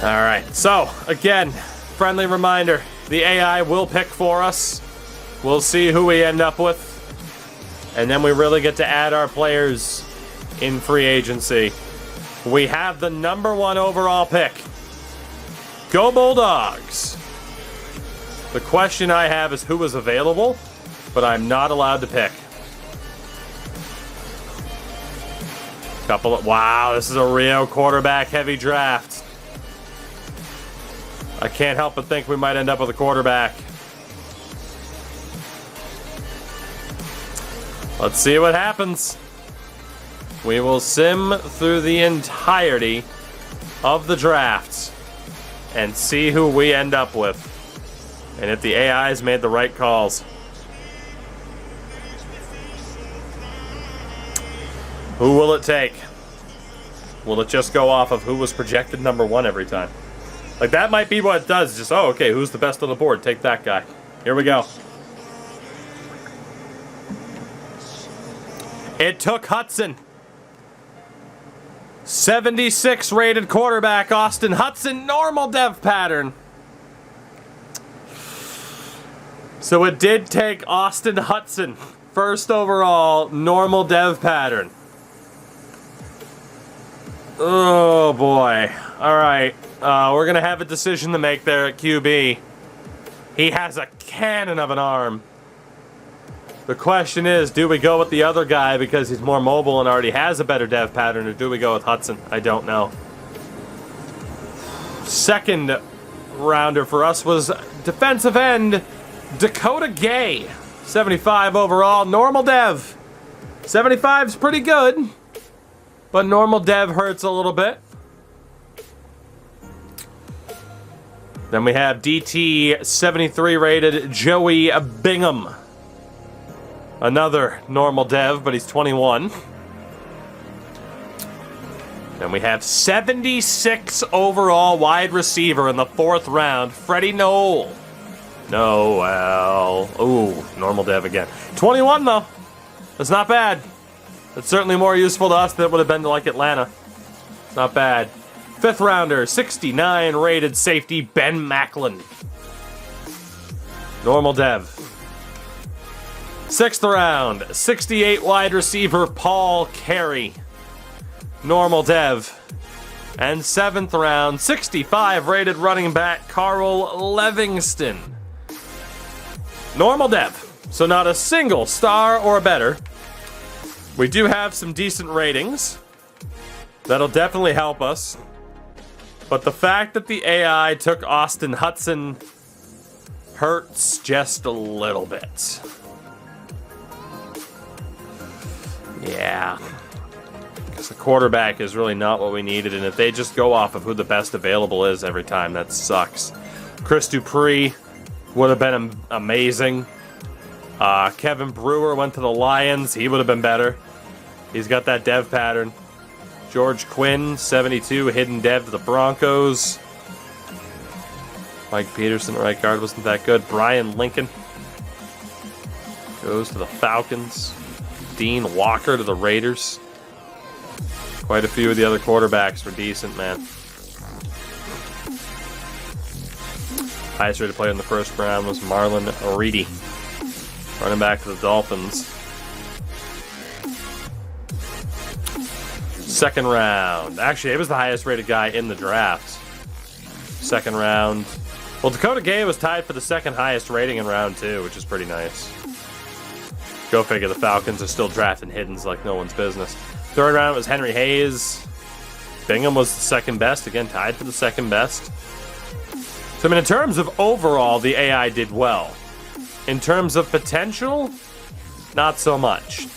All right, so again, friendly reminder, the AI will pick for us. We'll see who we end up with. And then we really get to add our players in free agency. We have the #1 overall pick. Go Bulldogs! The question I have is who is available, but I'm not allowed to pick. Wow, this is a real quarterback-heavy draft. I can't help but think we might end up with a quarterback. Let's see what happens. We will sim through the entirety of the draft and see who we end up with. And if the AI's made the right calls. Who will it take? Will it just go off of who was projected #1 every time? Like, that might be what it does. Just, oh, okay, who's the best on the board? Take that guy. Here we go. It took Hudson. 76 rated quarterback, Austin Hudson, normal dev pattern. So it did take Austin Hudson, first overall, normal dev pattern. Oh boy. Alright, we're gonna have a decision to make there at QB. He has a cannon of an arm. The question is, do we go with the other guy because he's more mobile and already has a better dev pattern, or do we go with Hudson? I don't know. Second rounder for us was defensive end Dakota Gay. 75 overall, normal dev. 75's pretty good, but normal dev hurts a little bit. Then we have DT 73 rated Joey Bingham. Another normal dev, but he's 21. Then we have 76 overall wide receiver in the 4th round, Freddie Noel. Noel. Ooh, normal dev again. 21 though. That's not bad. That's certainly more useful to us than it would have been to like Atlanta. Not bad. 5th rounder, 69 rated safety, Ben Macklin. Normal dev. 6th round, 68 wide receiver, Paul Carey. Normal dev. And 7th round, 65 rated running back, Carl Livingston. Normal dev. So not a single star or better. We do have some decent ratings. That'll definitely help us. But the fact that the AI took Austin Hudson hurts just a little bit. Yeah. Because the quarterback is really not what we needed, and if they just go off of who the best available is every time, that sucks. Chris Dupree would have been amazing. Kevin Brewer went to the Lions. He would have been better. He's got that dev pattern. George Quinn, 72, hidden dev to the Broncos. Mike Peterson, right guard, wasn't that good. Brian Lincoln goes to the Falcons. Dean Walker to the Raiders. Quite a few of the other quarterbacks were decent, man. Highest rated player in the 1st round was Marlon Reedy, running back to the Dolphins. 2nd round. Actually, it was the highest rated guy in the draft. 2nd round. Well, Dakota Gay was tied for the 2nd highest rating in round 2, which is pretty nice. Go figure, the Falcons are still drafting hiddens like no one's business. 3rd round was Henry Hayes. Bingham was the 2nd best, again tied for the 2nd best. So, I mean, in terms of overall, the AI did well. In terms of potential, not so much.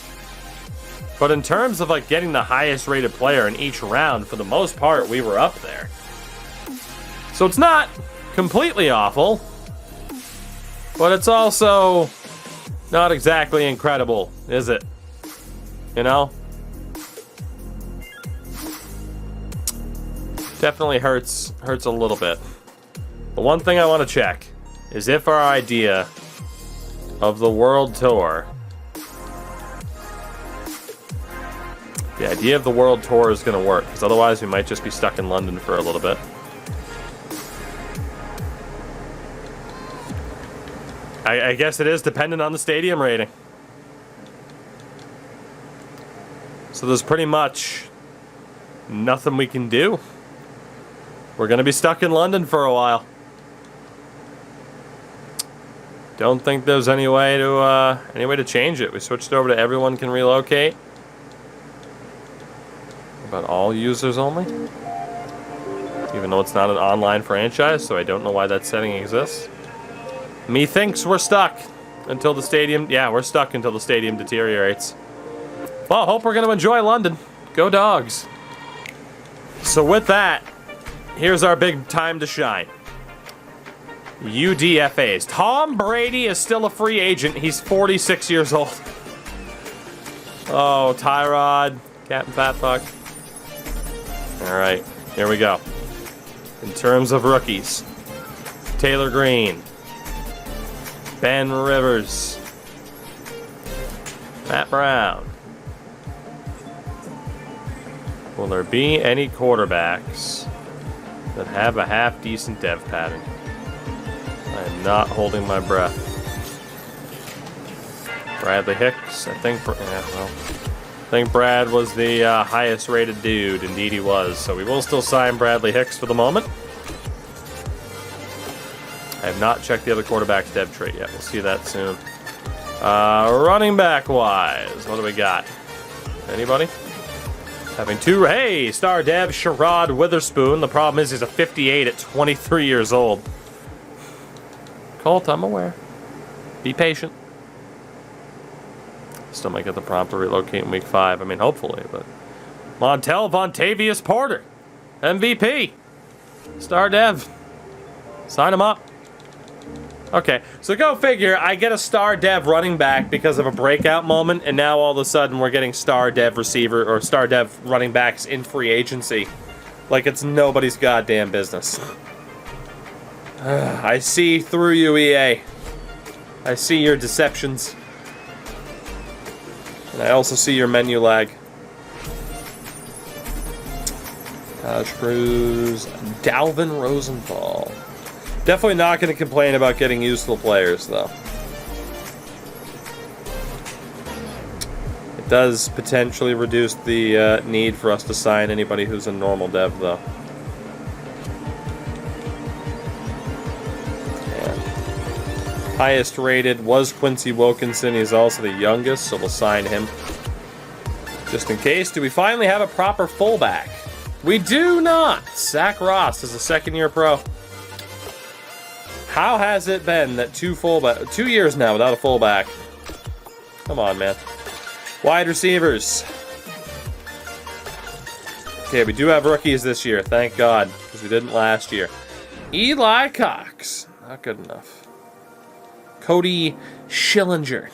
But in terms of like getting the highest rated player in each round, for the most part, we were up there. So it's not completely awful, but it's also not exactly incredible, is it? You know? Definitely hurts a little bit. The one thing I want to check is if our idea of the World Tour, the idea of the World Tour is going to work, because otherwise we might just be stuck in London for a little bit. I guess it is dependent on the stadium rating. So there's pretty much nothing we can do. We're going to be stuck in London for a while. Don't think there's any way to change it. We switched over to everyone can relocate. But all users only? Even though it's not an online franchise, so I don't know why that setting exists. Methinks we're stuck until the stadium... Yeah, we're stuck until the stadium deteriorates. Well, hope we're going to enjoy London. Go Dogs. So with that, here's our big time to shine. UDFAs. Tom Brady is still a free agent. He's 46 years old. Oh, Tyrod. Captain Fat Fuck. All right, here we go. In terms of rookies, Taylor Green, Ben Rivers, Matt Brown. Will there be any quarterbacks that have a half-decent dev pattern? I am not holding my breath. Bradley Hicks, I think Brad was the highest rated dude. Indeed he was. So we will still sign Bradley Hicks for the moment. I have not checked the other quarterback's dev trait yet. We'll see that soon. Running back wise, what do we got? Anybody? Having two. Hey, star dev Sherrod Witherspoon. The problem is he's a 58 at 23 years old. Colt, I'm aware. Be patient. Still might get the prompt to relocate in week 5. I mean, hopefully, but... Montel Vontavious Porter. MVP. Star dev. Sign him up. Okay, so go figure. I get a star dev running back because of a breakout moment, and now all of a sudden we're getting star dev receiver or star dev running backs in free agency. Like it's nobody's goddamn business. I see through you, EA. I see your deceptions. And I also see your menu lag. Cruz, Dalvin Rosenthal. Definitely not going to complain about getting useful players, though. It does potentially reduce the need for us to sign anybody who's a normal dev, though. Highest rated was Quincy Wilkinson. He's also the youngest, so we'll sign him. Just in case, do we finally have a proper fullback? We do not! Zach Ross is a second-year pro. How has it been that 2 years now without a fullback? Come on, man. Wide receivers. Okay, we do have rookies this year, thank God, because we didn't last year. Eli Cox. Not good enough. Cody Schillinger.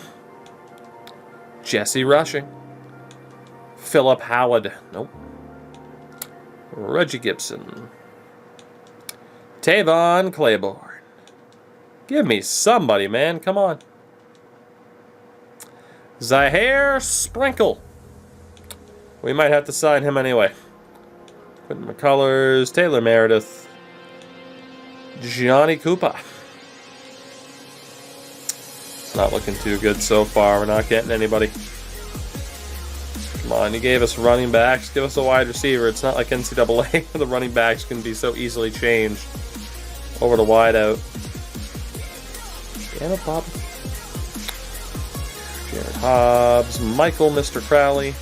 Jesse Rushing. Philip Howard. Nope. Reggie Gibson. Tavon Claiborne. Give me somebody, man. Come on. Zaire Sprinkle. We might have to sign him anyway. Quentin McCullers. Taylor Meredith. Johnny Cooper. Not looking too good so far. We're not getting anybody. Come on, you gave us running backs. Give us a wide receiver. It's not like NCAA where the running backs can be so easily changed over to wide out. Damn it, Bob. Jared Hobbs. Michael, Mr. Crowley.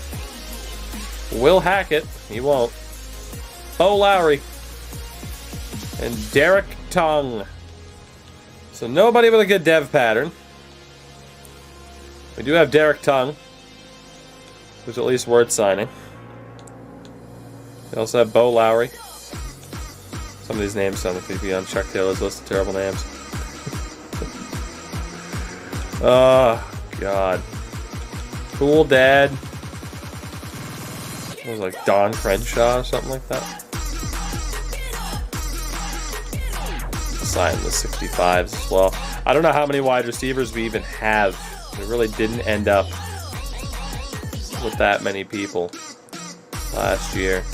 Will Hackett. He won't. Bo Lowry. And Derek Tongue. So nobody with a good dev pattern. We do have Derek Tongue, who's at least worth signing. We also have Bo Lowry. Some of these names sound like they'd be on Chuck Taylor's list of terrible names. Oh, God. Cool Dad. It was like Don Crenshaw or something like that. Sign the 65s as well. I don't know how many wide receivers we even have. We really didn't end up with that many people last year.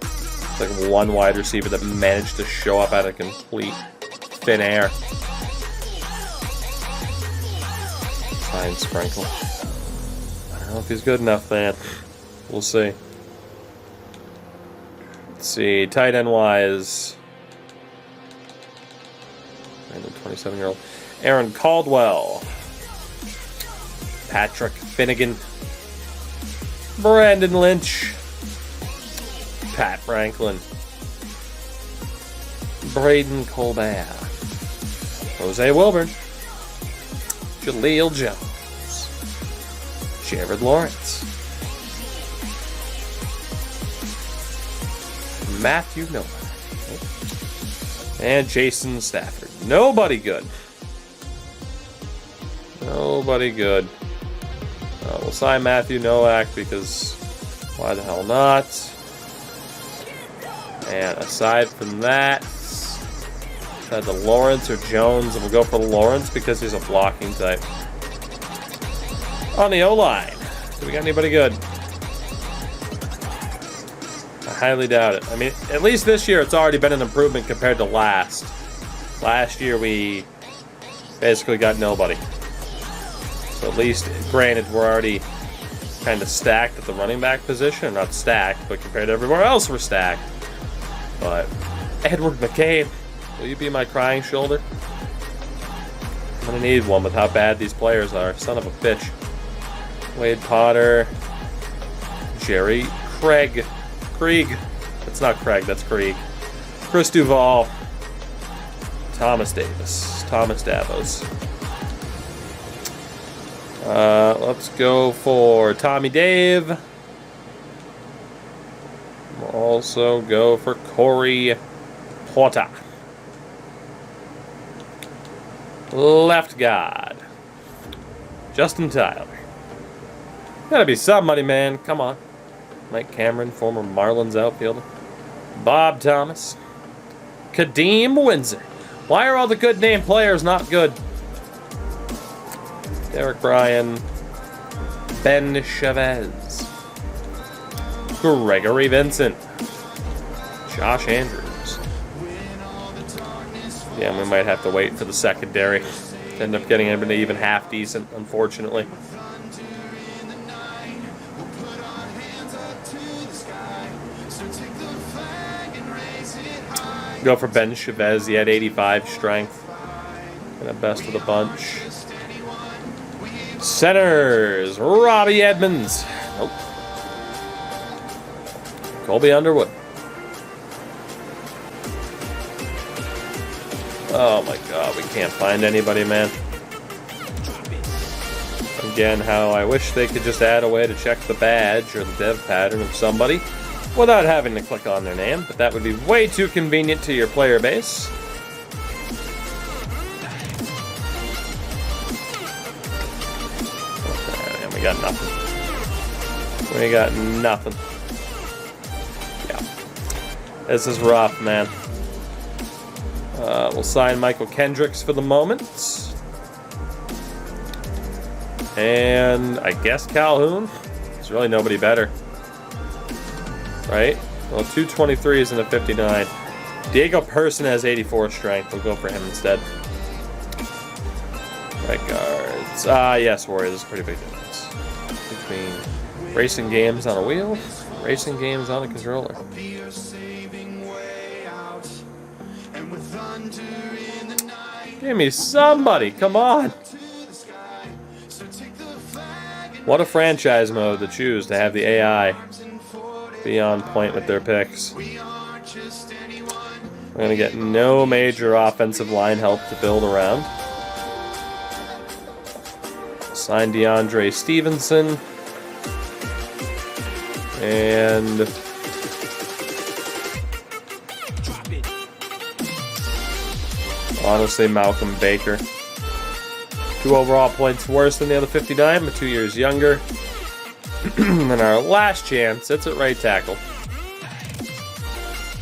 It's like one wide receiver that managed to show up out of complete thin air. Fine Sprinkle. I don't know if he's good enough, man. We'll see. Let's see. Tight end wise. Random 27-year-old. Aaron Caldwell. Patrick Finnegan. Brandon Lynch. Pat Franklin. Braden Colbert. Jose Wilburn. Jaleel Jones. Jared Lawrence. Matthew Noah. And Jason Stafford. Nobody good. Nobody good. We'll sign Matthew Nowak because why the hell not? And aside from that, the Lawrence or Jones, and we'll go for Lawrence because he's a blocking type. On the O-line, do we got anybody good? I highly doubt it. I mean, at least this year it's already been an improvement compared to last. Last year we basically got nobody. So at least, granted, we're already kind of stacked at the running back position. Not stacked, but compared to everywhere else we're stacked. But Edward McCabe, will you be my crying shoulder? I'm going to need one with how bad these players are. Son of a bitch. Wade Potter. Jerry Krieg. That's not Craig, that's Krieg. Chris Duval. Thomas Davis. Thomas Davos. Let's go for Tommy Dave. We'll also go for Corey Porter. Left guard. Justin Tyler. Gotta be somebody, man. Come on. Mike Cameron, former Marlins outfielder. Bob Thomas. Kadeem Windsor. Why are all the good name players not good? Derek Bryan. Ben Chavez. Gregory Vincent. Josh Andrews. Yeah, we might have to wait for the secondary to end up getting anybody even half decent, unfortunately. Go for Ben Chavez. He had 85 strength. And the best of the bunch. Centers. Robbie Edmonds. Nope. Colby Underwood. Oh my god, we can't find anybody, man. Again, how I wish they could just add a way to check the badge or the dev pattern of somebody without having to click on their name, but that would be way too convenient to your player base. And we got nothing. We got nothing. Yeah. This is rough, man. We'll sign Michael Kendricks for the moment. And I guess Calhoun. There's really nobody better. Right? Well, 223 isn't a 59. Diego Person has 84 strength. We'll go for him instead. Right guards. Yes, Warriors. There's a pretty big difference between racing games on a wheel, racing games on a controller. Give me somebody. Come on. What a franchise mode to choose to have the AI be on point with their picks. We're going to get no major offensive line help to build around. Sign DeAndre Stevenson. And honestly, Malcolm Baker. 2 overall points worse than the other 59, but 2 years younger. And our last chance, it's at right tackle.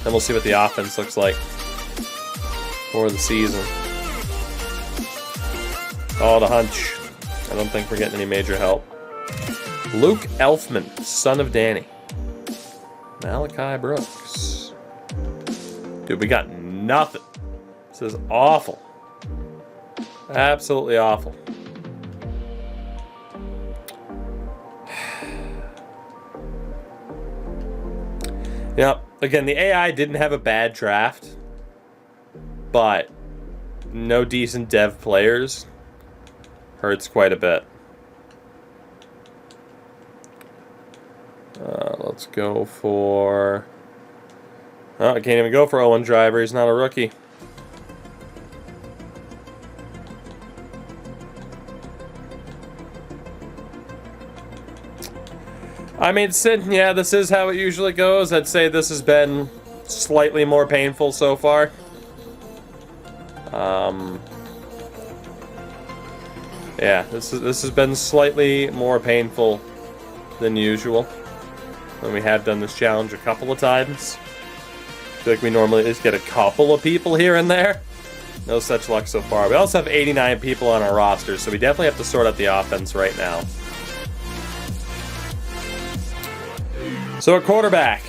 Then we'll see what the offense looks like for the season. Oh, the hunch. I don't think we're getting any major help. Luke Elfman, son of Danny. Malachi Brooks. Dude, we got nothing. This is awful. Absolutely awful. Yep. Again, the AI didn't have a bad draft, but no decent dev players hurts quite a bit. Let's go for... Oh, I can't even go for Owen Driver. He's not a rookie. I mean, Sid, yeah, this is how it usually goes. I'd say this has been slightly more painful so far. Yeah, this has been slightly more painful than usual. And we have done this challenge a couple of times. I feel like we normally just get a couple of people here and there. No such luck so far. We also have 89 people on our roster, so we definitely have to sort out the offense right now. So at quarterback.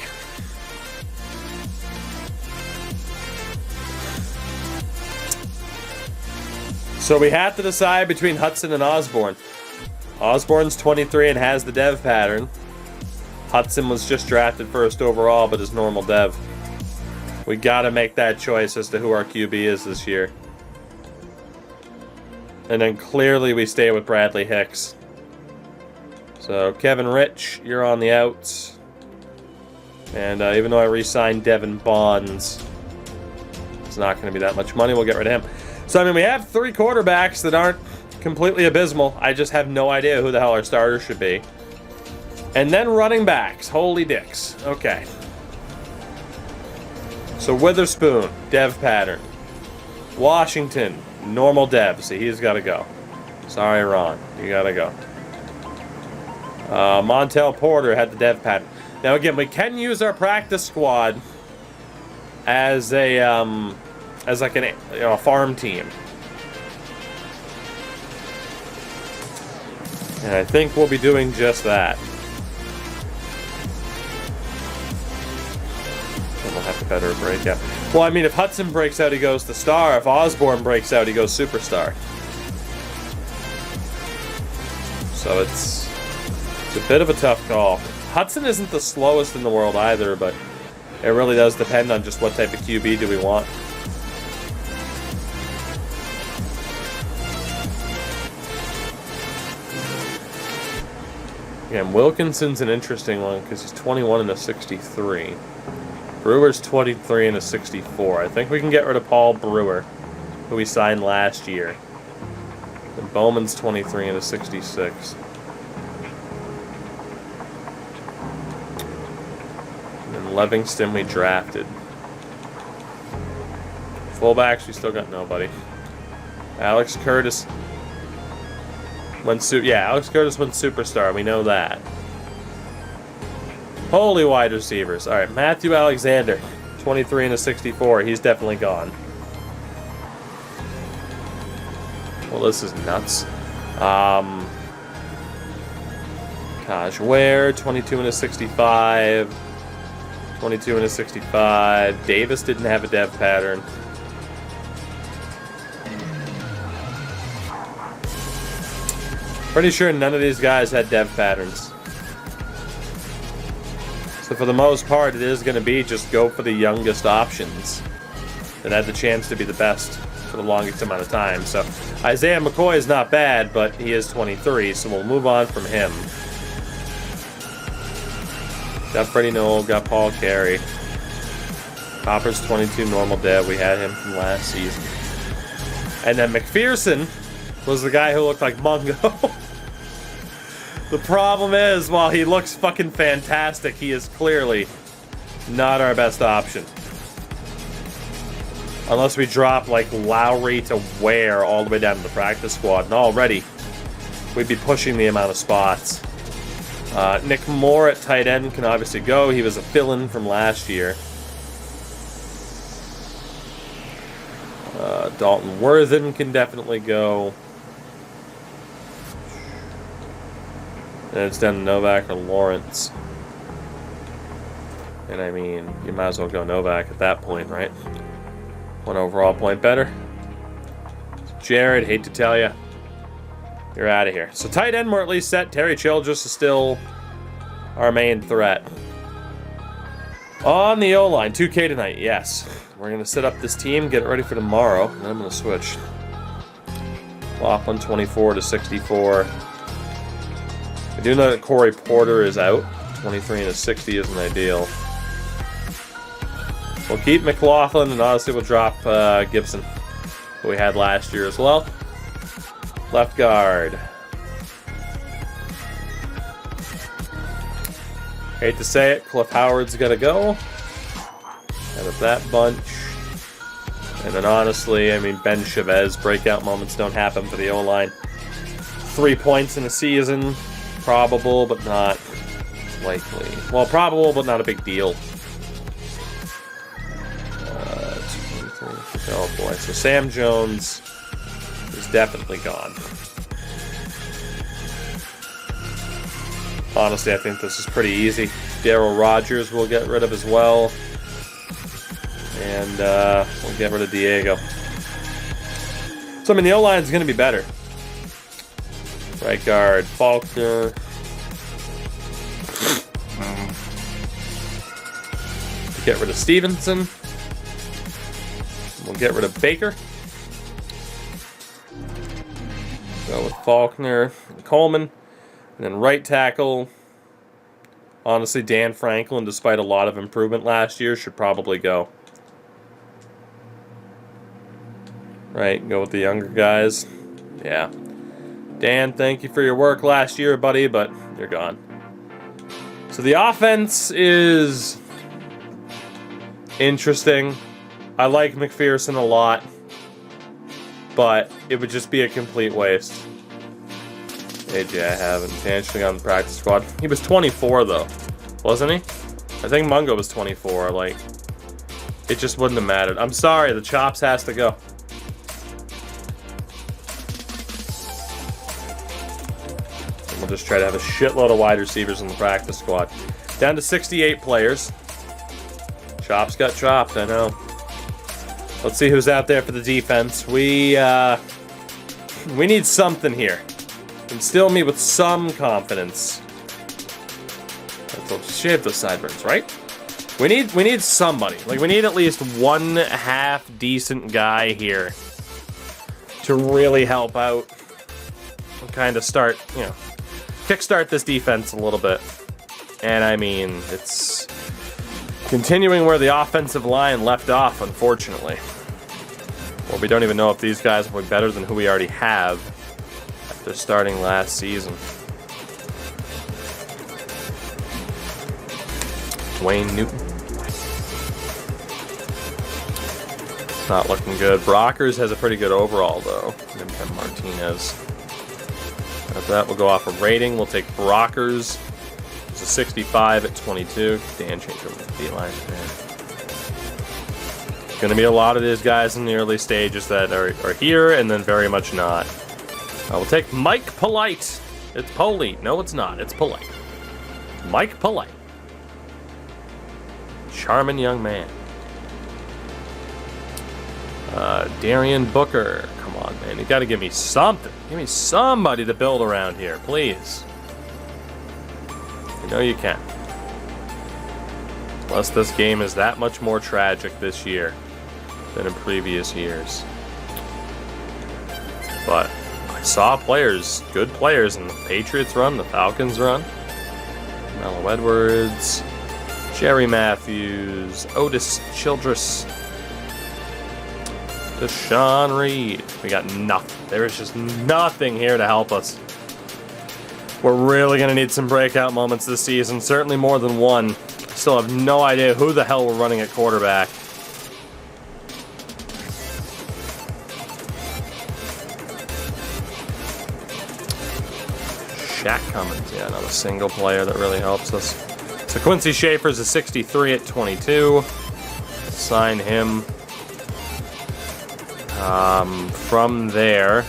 So we have to decide between Hudson and Osborne. Osborne's 23 and has the dev pattern. Hudson was just drafted first overall, but is normal dev. We gotta make that choice as to who our QB is this year. And then clearly we stay with Bradley Hicks. So Kevin Rich, you're on the outs. And even though I re-signed Devin Bonds, it's not going to be that much money. We'll get rid of him. So, I mean, we have 3 quarterbacks that aren't completely abysmal. I just have no idea who the hell our starters should be. And then running backs. Holy dicks. Okay. So, Witherspoon, dev pattern. Washington, normal dev. See, he's got to go. Sorry, Ron. You got to go. Montel Porter had the dev pattern. Now, again, we can use our practice squad as a, as like a farm team. And I think we'll be doing just that. And we'll have to better break out. Well, I mean, if Hudson breaks out, he goes to star. If Osborne breaks out, he goes superstar. So it's a bit of a tough call. Hudson isn't the slowest in the world either, but it really does depend on just what type of QB do we want. Again, Wilkinson's an interesting one because he's 21 and a 63. Brewer's 23 and a 64. I think we can get rid of Paul Brewer, who we signed last year. And Bowman's 23 and a 66. Livingston we drafted. Fullbacks, we still got nobody. Alex Curtis went Alex Curtis went superstar, we know that. Holy wide receivers. Alright, Matthew Alexander, 23 and a 64, he's definitely gone. Well, this is nuts. Taj Ware, 22 and a 65. 22 and a 65. Davis didn't have a dev pattern. Pretty sure none of these guys had dev patterns. So for the most part, it is going to be just go for the youngest options that had the chance to be the best for the longest amount of time. So Isaiah McCoy is not bad, but he is 23, so we'll move on from him. Got Freddie Noel, got Paul Carey. Hopper's 22, normal dev. We had him from last season. And then McPherson was the guy who looked like Mungo. The problem is, while he looks fucking fantastic, he is clearly not our best option. Unless we drop, like, Lowry to Ware all the way down to the practice squad. And already, we'd be pushing the amount of spots. Nick Moore at tight end can obviously go. He was a fill-in from last year. Dalton Worthen can definitely go. And it's down to Novak or Lawrence. And I mean, you might as well go Novak at that point, right? 1 overall point better. Jared, hate to tell you, you're out of here. So tight end, we're at least set. Terry Childress is still our main threat. On the O-line, 2K tonight, yes. We're going to set up this team, get it ready for tomorrow, and then I'm going to switch. Laughlin 24 to 64. I do know that Corey Porter is out. 23 and a 60 isn't ideal. We'll keep McLaughlin, and honestly we'll drop Gibson, who we had last year as well. Left guard. Hate to say it, Cliff Howard's got to go. Out of that bunch. And then honestly, I mean, Ben Chavez, breakout moments don't happen for the O-line. 3 points in a season. Probable, but not likely. Well, probable, but not a big deal. Oh boy, so Sam Jones is definitely gone. Honestly, I think this is pretty easy. Darryl Rogers we'll get rid of as well. And we'll get rid of Diego. So, I mean, the O-line is going to be better. Right guard, Faulkner. Get rid of Stevenson. We'll get rid of Baker. Go with Faulkner and Coleman. And then right tackle. Honestly, Dan Franklin, despite a lot of improvement last year, should probably go. Right, go with the younger guys. Yeah. Dan, thank you for your work last year, buddy, but you're gone. So the offense is interesting. I like McPherson a lot, but it would just be a complete waste. AJ, I haven't intentionally on the practice squad. He was 24 though, wasn't he? I think Mungo was 24. Like, it just wouldn't have mattered. I'm sorry, the Chops has to go. And we'll just try to have a shitload of wide receivers in the practice squad. Down to 68 players. Chops got chopped, I know. Let's see who's out there for the defense. We need something here. Instill me with some confidence. Let's shave those sideburns, right? We need somebody. Like, we need at least one half decent guy here to really help out and kind of start, you know, kickstart this defense a little bit. And I mean, it's continuing where the offensive line left off, unfortunately. Well, we don't even know if these guys will be better than who we already have after starting last season. Dwayne Newton. Not looking good. Brockers has a pretty good overall, though. And then Martinez. After that, we'll go off of rating. We'll take Brockers. It's a 65 at 22. Dan changed over to the line. Going to be a lot of these guys in the early stages that are here and then very much not. We'll take Mike Polite. It's Polite. No, it's not. It's Polite. Mike Polite. Charming young man. Darian Booker. Come on, man. You got to give me something. Give me somebody to build around here, please. You know you can. Plus, this game is that much more tragic this year than in previous years. But I saw players, good players, in the Patriots run, the Falcons run. Mello Edwards, Jerry Matthews, Otis Childress, Deshaun Reed. We got nothing. There is just nothing here to help us. We're really going to need some breakout moments this season, certainly more than one. Still have no idea who the hell we're running at quarterback. Shaq Cummins, yeah, not a single player that really helps us. So Quincy Schaefer's a 63 at 22. Sign him. From there,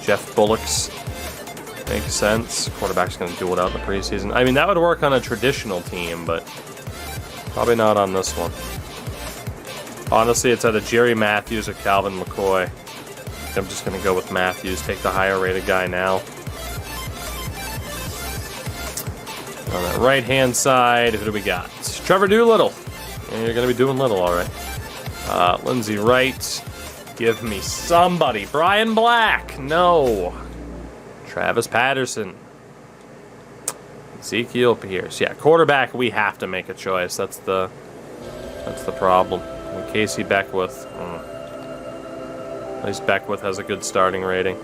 Jeff Bullock's makes sense. Quarterback's going to do it out in the preseason. I mean, that would work on a traditional team, but probably not on this one. Honestly, it's either Jerry Matthews or Calvin McCoy. I'm just going to go with Matthews, take the higher rated guy now. On that right-hand side, who do we got? Trevor Doolittle. Yeah, you're going to be doing little, all right. Lindsey Wright. Give me somebody. Brian Black. No. Travis Patterson. Ezekiel Pierce. Yeah, quarterback, we have to make a choice. That's the problem. And Casey Beckwith. At least Beckwith has a good starting rating.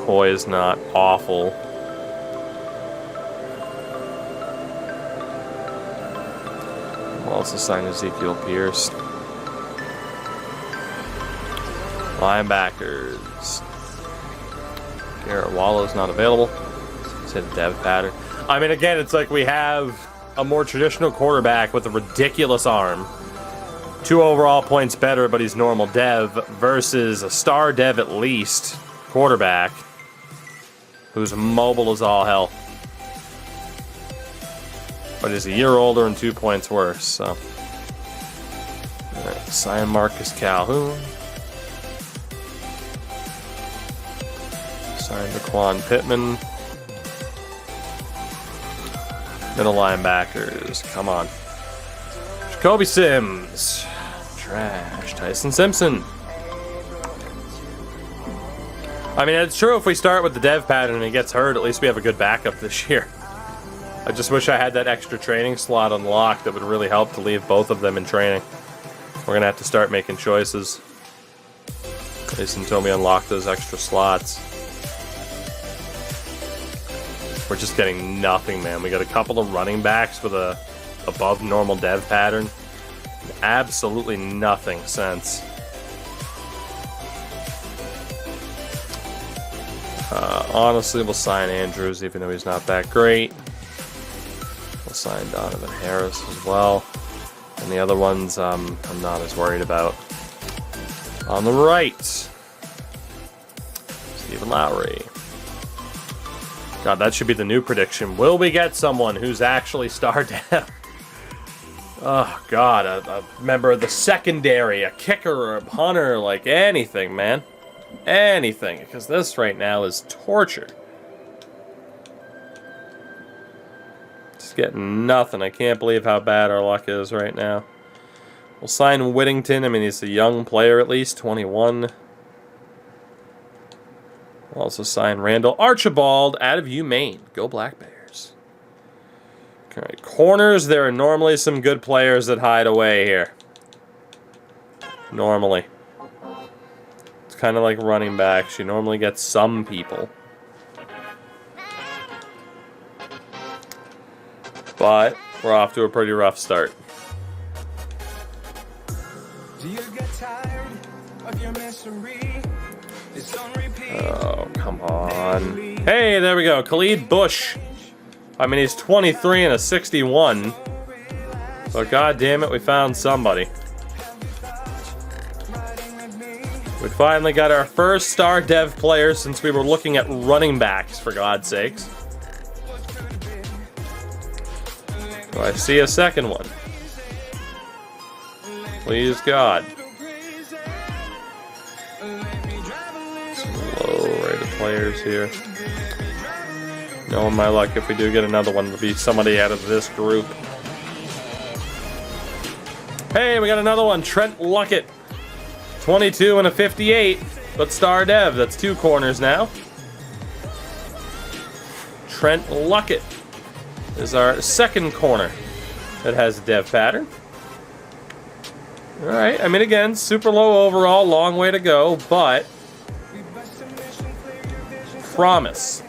McCoy is not awful. We'll also sign Ezekiel Pierce. Linebackers. Garrett Wallow's not available. Let's hit Dev pattern. I mean, again, it's like we have a more traditional quarterback with a ridiculous arm. 2 overall points better, but he's normal Dev, versus a star Dev at least quarterback who's mobile as all hell. But he's a year older and 2 points worse, so. All right, sign Marcus Calhoun. Sign Daquan Pittman. Middle linebackers, come on. Jacoby Sims. Trash. Tyson Simpson. I mean, it's true if we start with the Dev pattern and he gets hurt, at least we have a good backup this year. I just wish I had that extra training slot unlocked. That would really help to leave both of them in training. We're going to have to start making choices. At least until we unlock those extra slots. We're just getting nothing, man. We got a couple of running backs with a above normal Dev pattern. Absolutely nothing since. Honestly, we'll sign Andrews, even though he's not that great. We'll sign Donovan Harris as well. And the other ones, I'm not as worried about. On the right, Stephen Lowry. God, that should be the new prediction. Will we get someone who's actually star Dev? Oh, God, a member of the secondary, a kicker or a punter, like anything, man. Anything, because this right now is torture. Just getting nothing. I can't believe how bad our luck is right now. We'll sign Whittington. I mean, he's a young player at least, 21. We'll also sign Randall Archibald out of UMaine. Go Black Bears. All right, corners, there are normally some good players that hide away here. Normally. It's kind of like running backs. You normally get some people. But we're off to a pretty rough start. Do you get tired of your misery? Oh, come on. Hey, there we go. Khalid Bush. I mean, he's 23 and a 61. But god damn it, we found somebody. We finally got our first star Dev player since we were looking at running backs, for God's sakes. Do I see a second one? Please, God. Some low-rated players here. Knowing my luck, if we do get another one, it'll be somebody out of this group. Hey, we got another one. Trent Luckett. 22 and a 58, but star Dev. That's 2 corners now. Trent Luckett is our second corner that has a Dev pattern. All right, I mean, again, super low overall, long way to go, but promise.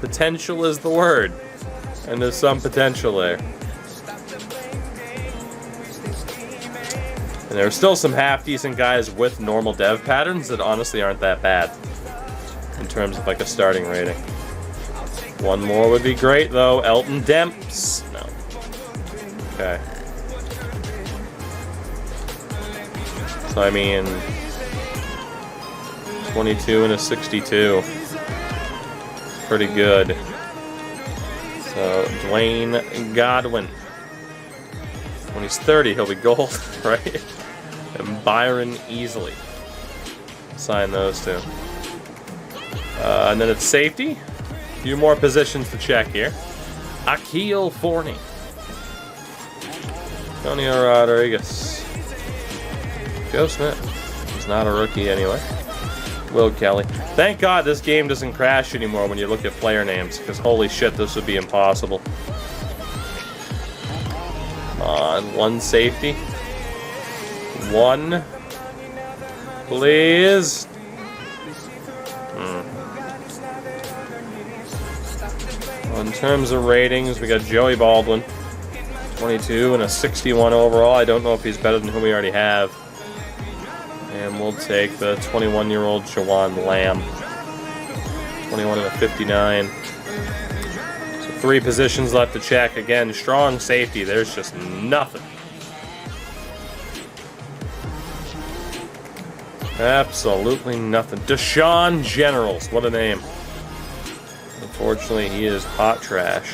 Potential is the word, and there's some potential there. And there are still some half-decent guys with normal Dev patterns that honestly aren't that bad in terms of like a starting rating. One more would be great, though. Elton Demps. No. Okay. So, I mean, 22 and a 62. Pretty good. So, Dwayne Godwin. When he's 30, he'll be gold, right? And Byron Easley. Sign those two. And then it's safety. few more positions to check here. Akil Forney. Antonio Rodriguez. Joe Smith. He's not a rookie anyway. Will Kelly. Thank God this game doesn't crash anymore when you look at player names, because holy shit, this would be impossible. Come on, one safety. One. Please. Well, in terms of ratings, we got Joey Baldwin. 22 and a 61 overall. I don't know if he's better than who we already have. And we'll take the 21-year-old Jawan Lamb. 21 and a 59. So 3 positions left to check. Again, strong safety. There's just nothing. Absolutely nothing. Deshaun Generals. What a name. Unfortunately, he is hot trash.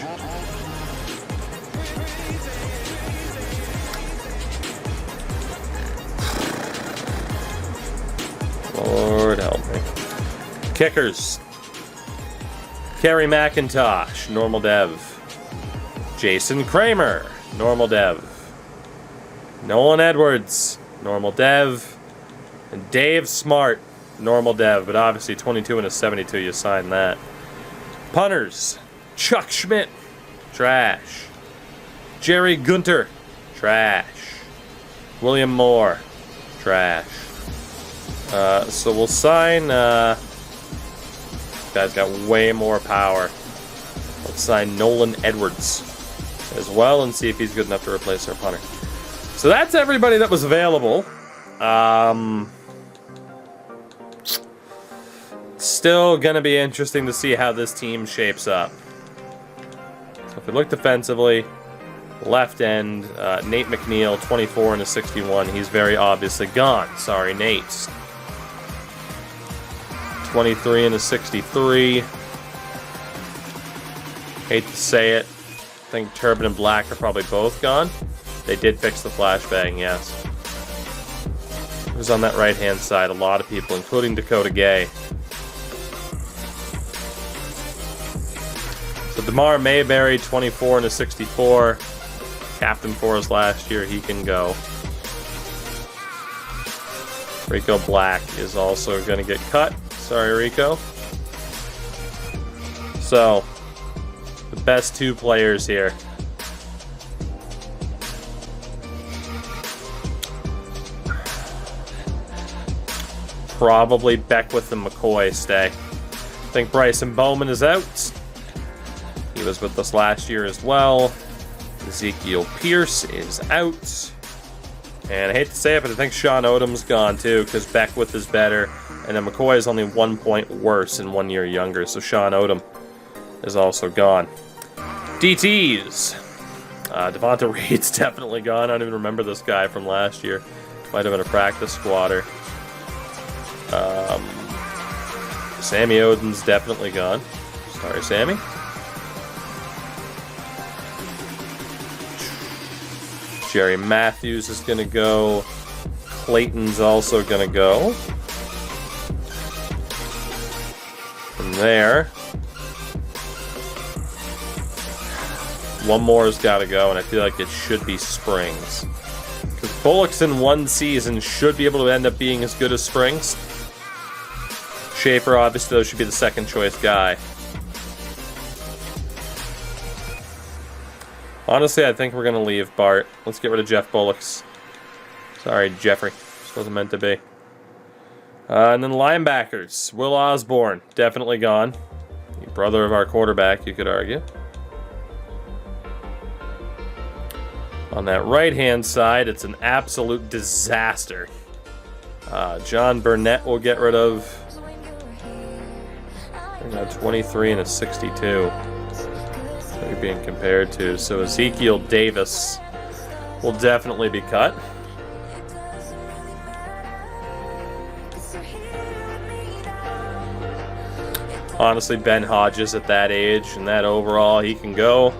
Lord help me. Kickers. Kerry McIntosh, normal dev. Jason Kramer, normal dev. Nolan Edwards, normal dev. And Dave Smart, normal dev. But obviously 22 and a 72, you sign that. Punters. Chuck Schmidt, trash. Jerry Gunter, trash. William Moore, trash. So we'll sign, guy's got way more power. Let's sign Nolan Edwards as well and see if he's good enough to replace our punter. So that's everybody that was available. Still gonna be interesting to see how this team shapes up. So if we look defensively, left end, Nate McNeil, 24 and a 61. He's very obviously gone. Sorry, Nate. 23 and a 63. Hate to say it. I think Turban and Black are probably both gone. They did fix the flashbang, yes. Who's on that right-hand side? A lot of people, including Dakota Gay. So DeMar Mayberry, 24 and a 64. Captain for us last year, he can go. Rico Black is also going to get cut. Sorry, Rico. So, the best 2 players here. Probably Beckwith and McCoy stay. I think Bryson Bowman is out. He was with us last year as well. Ezekiel Pierce is out. And I hate to say it, but I think Sean Odom's gone too, because Beckwith is better. And then McCoy is only 1 point worse and 1 year younger, so Sean Odom is also gone. DTs. Devonta Reed's definitely gone. I don't even remember this guy from last year. Might have been a practice squatter. Sammy Oden's definitely gone. Sorry, Sammy. Jerry Matthews is going to go. Clayton's also going to go. From there, one more has got to go, and I feel like it should be Springs. Because Bullocks in 1 season should be able to end up being as good as Springs. Schaefer, obviously, though, should be the second choice guy. Honestly, I think we're going to leave Bart. Let's get rid of Jeff Bullocks. Sorry, Jeffrey. This wasn't meant to be. And then linebackers. Will Osborne, definitely gone. The brother of our quarterback, you could argue. On that right-hand side, it's an absolute disaster. John Burnett will get rid of. 23 and a 62. What you're being compared to. So Ezekiel Davis will definitely be cut. Honestly, Ben Hodges at that age and that overall, he can go.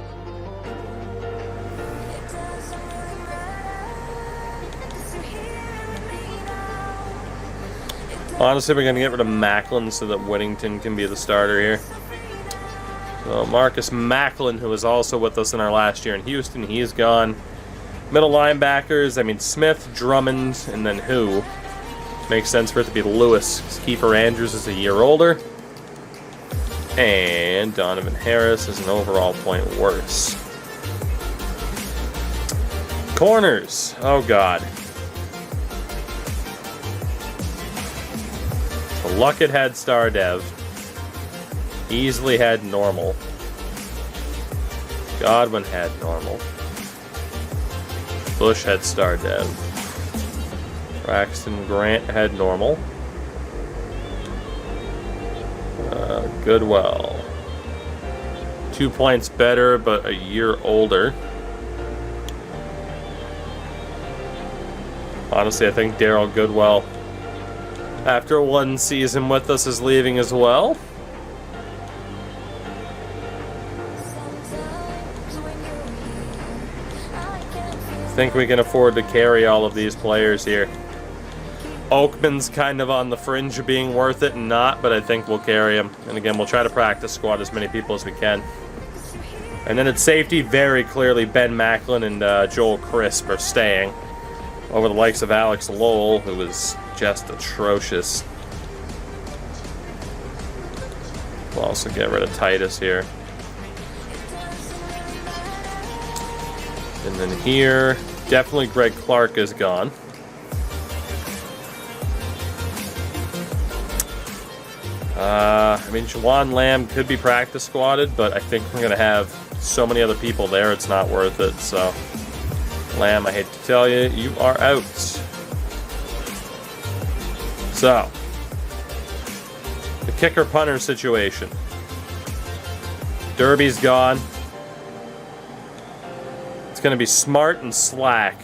Honestly, we're going to get rid of Macklin so that Whittington can be the starter here. So Marcus Macklin, who was also with us in our last year in Houston, he's gone. Middle linebackers, I mean Smith, Drummond, and then who? Makes sense for it to be Lewis. Kiefer Andrews is a year older. And Donovan Harris is an overall point worse. Corners. Oh, God. So Luckett had star dev. Easily had normal. Godwin had normal. Bush had star dev. Braxton Grant had normal. Goodwell. 2 points better, but a year older. Honestly, I think Daryl Goodwell, after one season with us, is leaving as well. I think we can afford to carry all of these players here. Oakman's kind of on the fringe of being worth it and not, but I think we'll carry him. And again, we'll try to practice squad as many people as we can. And then at safety, very clearly, Ben Macklin and Joel Crisp are staying over the likes of Alex Lowell, who was just atrocious. We'll also get rid of Titus here. And then here, definitely Greg Clark is gone. I mean, Juwan Lamb could be practice squatted, but I think we're going to have so many other people there, it's not worth it. So, Lamb, I hate to tell you, you are out. So, the kicker-punter situation. Derby's gone. It's going to be Smart and Slack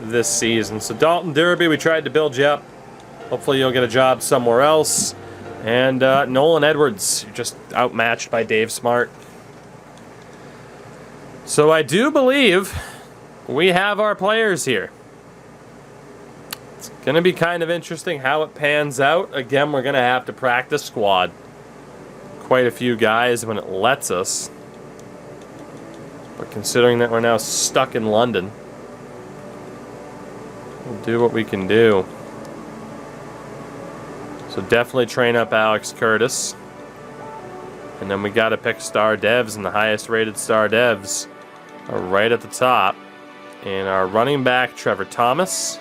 this season. So, Dalton Derby, we tried to build you up. Hopefully you'll get a job somewhere else. And Nolan Edwards, you're just outmatched by Dave Smart. So I do believe we have our players here. It's going to be kind of interesting how it pans out. Again, we're going to have to practice squad quite a few guys when it lets us. But considering that we're now stuck in London, we'll do what we can do. So definitely train up Alex Curtis. And then we got to pick star devs, and the highest rated star devs are right at the top. And our running back, Trevor Thomas.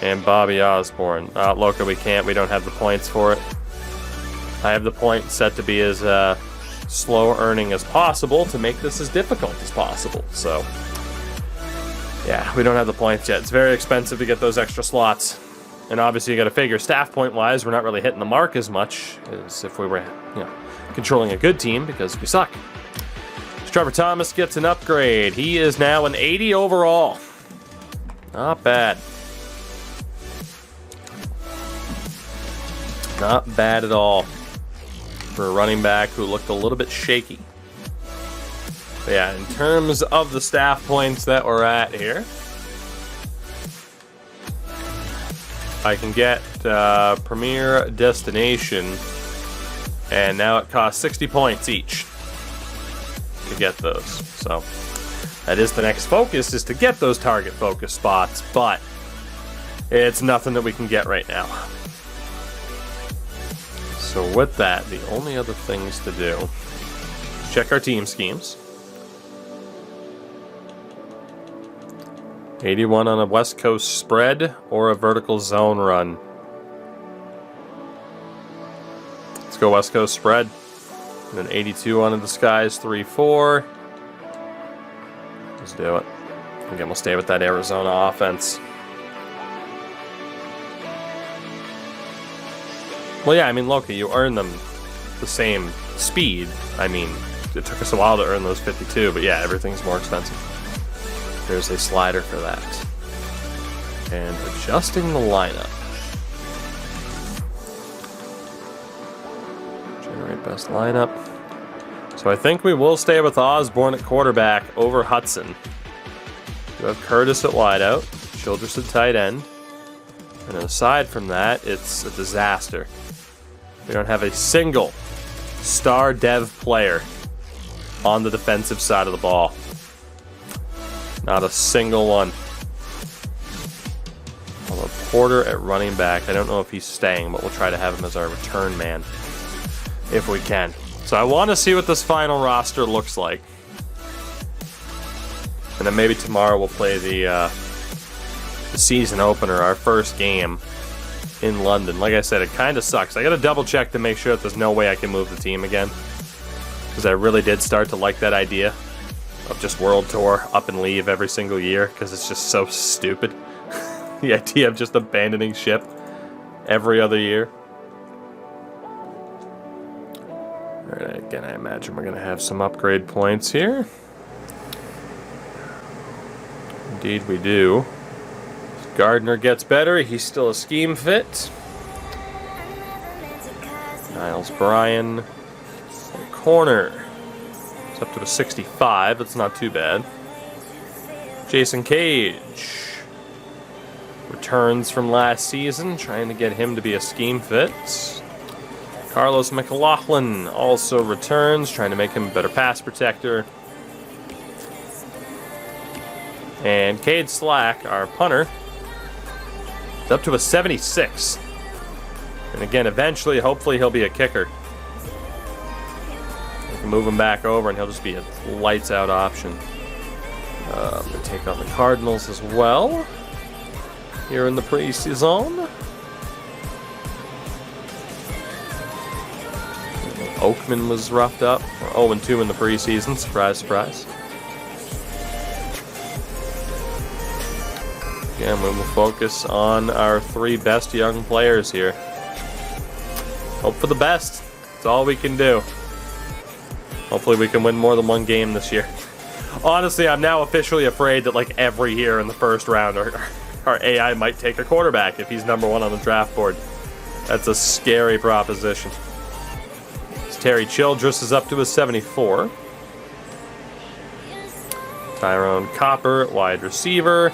And Bobby Osborne. Loca, we can't. We don't have the points for it. I have the point set to be as slow earning as possible to make this as difficult as possible. So, yeah, we don't have the points yet. It's very expensive to get those extra slots. And obviously you got to figure staff point wise, we're not really hitting the mark as much as if we were, controlling a good team, because we suck. So Trevor Thomas gets an upgrade. He is now an 80 overall. Not bad. Not bad at all for a running back who looked a little bit shaky. But yeah, in terms of the staff points that we're at here, I can get Premier Destination, and now it costs 60 points each to get those. So that is the next focus, is to get those target focus spots, but it's nothing that we can get right now. So with that, the only other things to do is check our team schemes. 81 on a West Coast spread or a vertical zone run. Let's go West Coast spread. And then 82 on a disguise 3-4. Let's do it. Again, we'll stay with that Arizona offense. Well, yeah, I mean, Loki, you earn them the same speed. I mean, it took us a while to earn those 52, but yeah, everything's more expensive. There's a slider for that. And adjusting the lineup. Generate best lineup. So I think we will stay with Osborne at quarterback over Hudson. We have Curtis at wideout, Childress at tight end. And aside from that, it's a disaster. We don't have a single star dev player on the defensive side of the ball. Not a single one. Although Porter at running back, I don't know if he's staying, but we'll try to have him as our return man if we can. So I want to see what this final roster looks like. And then maybe tomorrow we'll play the season opener, our first game in London. Like I said, it kind of sucks. I got to double check to make sure that there's no way I can move the team again. Because I really did start to like that idea of just World Tour, up and leave every single year, because it's just so stupid. The idea of just abandoning ship every other year. Alright, again, I imagine we're going to have some upgrade points here. Indeed we do. Gardner gets better. He's still a scheme fit. Niles Bryan. Corner. It's up to a 65. That's not too bad. Jason Cage. Returns from last season. Trying to get him to be a scheme fit. Carlos McLaughlin also returns. Trying to make him a better pass protector. And Cade Slack, our punter, is up to a 76. And again, eventually, hopefully, he'll be a kicker. We can move him back over, and he'll just be a lights-out option. I'm going to take on the Cardinals as well here in the preseason. Oakman was roughed up. We're 0-2 in the preseason. Surprise, surprise. Again, we will focus on our 3 best young players here. Hope for the best. That's all we can do. Hopefully we can win more than one game this year. Honestly, I'm now officially afraid that like every year in the first round our AI might take a quarterback if he's #1 on the draft board. That's a scary proposition. Terry Childress is up to a 74. Tyrone Copper, wide receiver.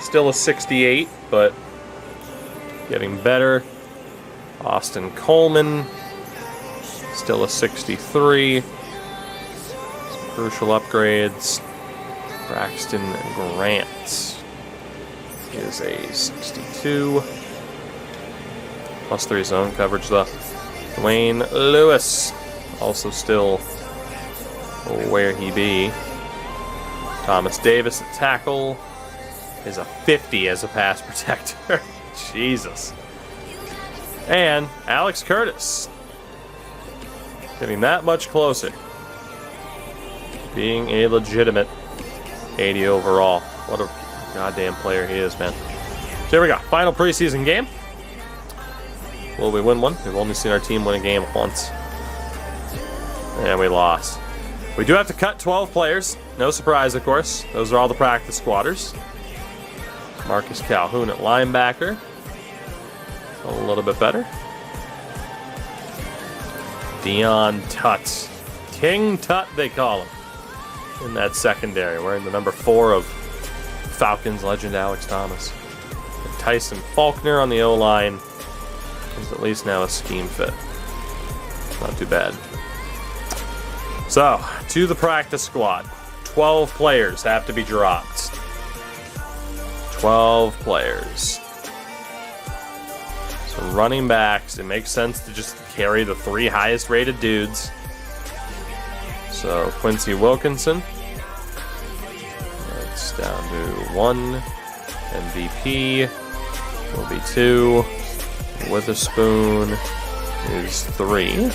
Still a 68, but getting better. Austin Coleman, still a 63. Some crucial upgrades. Braxton Grant is a 62. +3 zone coverage though. Dwayne Lewis, also still where he be. Thomas Davis at tackle. Is a 50 as a pass protector. Jesus. And Alex Curtis. Getting that much closer. Being a legitimate 80 overall. What a goddamn player he is, man. So here we go. Final preseason game. Will we win one? We've only seen our team win a game once. And we lost. We do have to cut 12 players. No surprise, of course. Those are all the practice squatters. Marcus Calhoun at linebacker. A little bit better. Dion Tutt. King Tut, they call him. In that secondary, wearing the number 4 of Falcons legend Alex Thomas. And Tyson Faulkner on the O-line is at least now a scheme fit. Not too bad. So, to the practice squad. 12 players have to be dropped. 12 players. So running backs, it makes sense to just carry the 3 highest rated dudes. So Quincy Wilkinson. That's down to 1. MVP will be 2. Witherspoon is 3.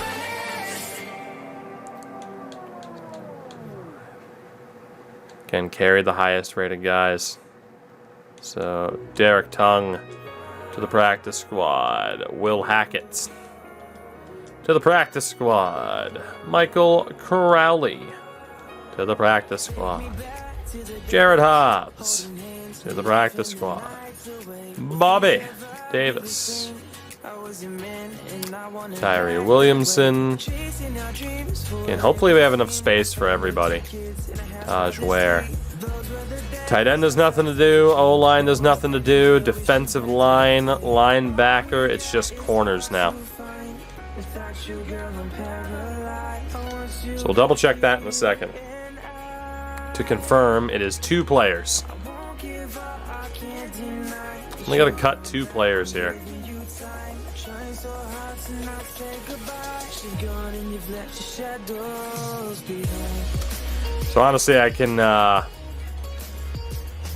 Can carry the highest rated guys. So, Derek Tongue to the practice squad. Will Hackett to the practice squad. Michael Crowley to the practice squad. Jared Hobbs to the practice squad. Bobby Davis. Tyree Williamson. And hopefully we have enough space for everybody. Taj Ware. Tight end does nothing to do. O-line does nothing to do. Defensive line, linebacker. It's just corners now. we'll double check that in a second. To confirm, it is 2 players. Only got to cut 2 players here. So honestly, I can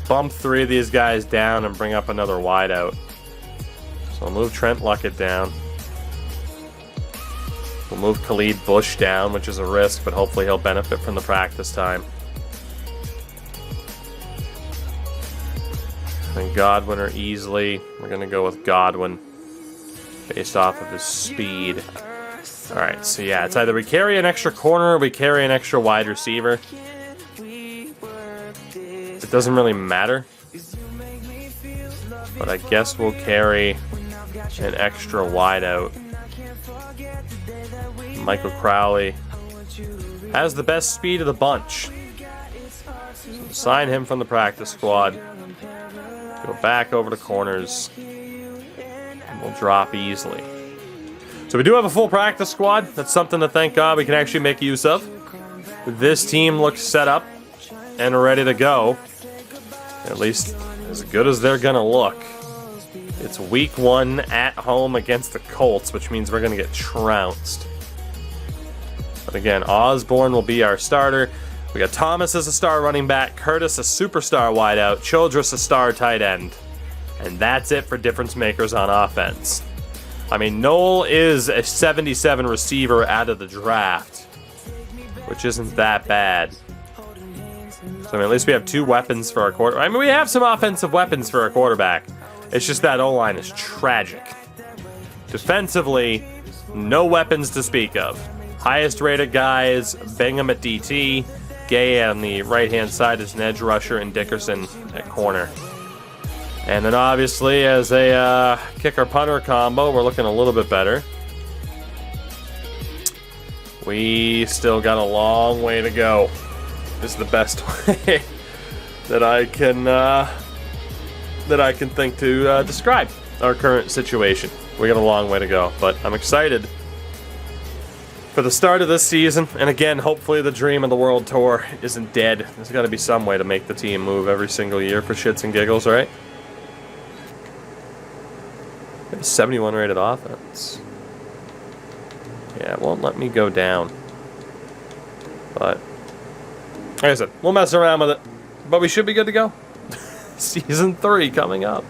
bump 3 of these guys down and bring up another wideout. So I'll move Trent Luckett down. We'll move Khalid Bush down, which is a risk, but hopefully he'll benefit from the practice time. And Godwin or easily. We're going to go with Godwin based off of his speed. Alright, so yeah, it's either we carry an extra corner or we carry an extra wide receiver. It doesn't really matter. But I guess we'll carry an extra wideout. Michael Crowley has the best speed of the bunch. So sign him from the practice squad. Go back over to corners. And we'll drop easily. So we do have a full practice squad. That's something to thank God we can actually make use of. This team looks set up and ready to go. At least as good as they're going to look. It's week 1 at home against the Colts, which means we're going to get trounced. But again, Osborne will be our starter. We got Thomas as a star running back, Curtis a superstar wideout, Childress a star tight end. And that's it for difference makers on offense. I mean, Noel is a 77 receiver out of the draft, which isn't that bad. So I mean, at least we have 2 weapons for our quarterback. I mean, we have some offensive weapons for our quarterback. It's just that O-line is tragic. Defensively, no weapons to speak of. Highest rated guys, Bingham at DT, Gay on the right-hand side as an edge rusher, and Dickerson at corner. And then obviously as a kicker-punter combo, we're looking a little bit better. We still got a long way to go. This is the best way that I can think to describe our current situation. We got a long way to go, but I'm excited for the start of this season. And again, hopefully the dream of the World Tour isn't dead. There's got to be some way to make the team move every single year for shits and giggles, right? We have a 71 rated offense. Yeah, it won't let me go down. But like I said, we'll mess around with it. But we should be good to go. Season 3 coming up.